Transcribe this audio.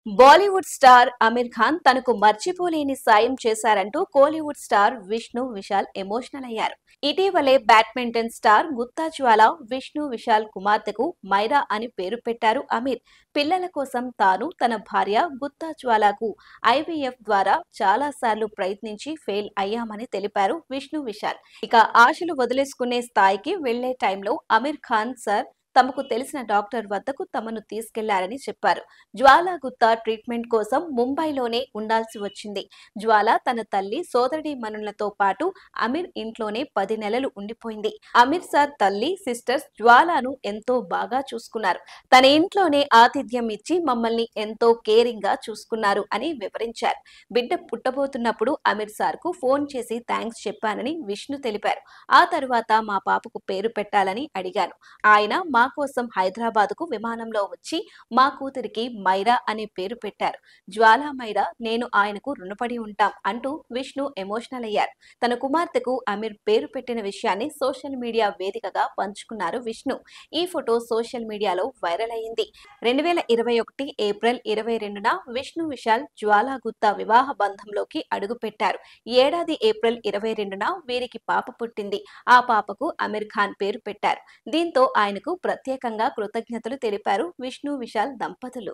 Bollywood star Aamir Khan తనకు మర్చిపోలేని సాయం చేశారంటూ కోలీవుడ్ స్టార్ విష్ణు విశాల్ ఎమోషనల్ అయ్యారు. ఇటీవలే బ్యాడ్మింటన్ స్టార్ గుత్తా జ్వాల విష్ణు విశాల్ కుమార్తెకు మైరా అని పేరు పెట్టారు అమీర్. పిల్లల కోసం తాను తన భార్య గుత్తా జ్వాలకు ఐవీఎఫ్ ద్వారా చాలా సార్లు ప్రయత్నించి ఫెయిల్ అయ్యామని తెలిపారు విష్ణు విశాల్. ఇక ఆశలు వదిలేసుకునే స్థాయికి వెళ్లే టైంలో అమీర్ ఖాన్ సార్ తమకు తెలిసిన డాక్టర్ వద్దకు తమను తీసుకెళ్లారని చెప్పారు. జ్వాల గుత్తా ట్రీట్మెంట్ కోసం ముంబైలోనే ఉండాల్సి వచ్చింది. జ్వాల తన తల్లి సోదరీమణులతో పాటు అమీర్ ఇంట్లోనే 10 నెలలు ఉండిపోయింది. అమీర్ సార్ తల్లి సిస్టర్స్ జ్వాలను ఎంతో బాగా చూసుకున్నారు. తన ఇంట్లోనే ఆతిథ్యం ఇచ్చి మమ్మల్ని ఎంతో కేరింగ్ గా చూసుకున్నారు అని వివరించారు. బిడ్డ పుట్టబోతున్నప్పుడు అమీర్ సార్ కు ఫోన్ చేసి థ్యాంక్స్ చెప్పానని విష్ణు తెలిపారు. ఆ తరువాత మా పాపకు పేరు పెట్టాలని అడిగాను. ఆయన మా కోసం హైదరాబాద్ కు విమానంలో వచ్చి మా కూతురికి మైరా అనే పేరు పెట్టారు. జ్వాలా మైరా నేను ఆయనకు రుణపడి ఉంటాం అంటూ విష్ణు ఎమోషనల్ అయ్యారు. తన కుమార్తెకు అమీర్ పేరు పెట్టిన విషయాన్ని సోషల్ మీడియా వేదికగా పంచుకున్నారు విష్ణు. ఈ ఫోటో సోషల్ మీడియాలో వైరల్ అయింది. 2021 ఏప్రిల్ 22న విష్ణు విశాల్ జ్వాలా గుత్తా వివాహ బంధంలోకి అడుగుపెట్టారు. ఈ ఏడాది ఏప్రిల్ 22న వీరికి పాప పుట్టింది. ఆ పాపకు అమీర్ ఖాన్ పేరు పెట్టారు. దీంతో ఆయనకు ప్రత్యేకంగా కృతజ్ఞతలు తెలిపారు విష్ణు విశాల్ దంపతులు.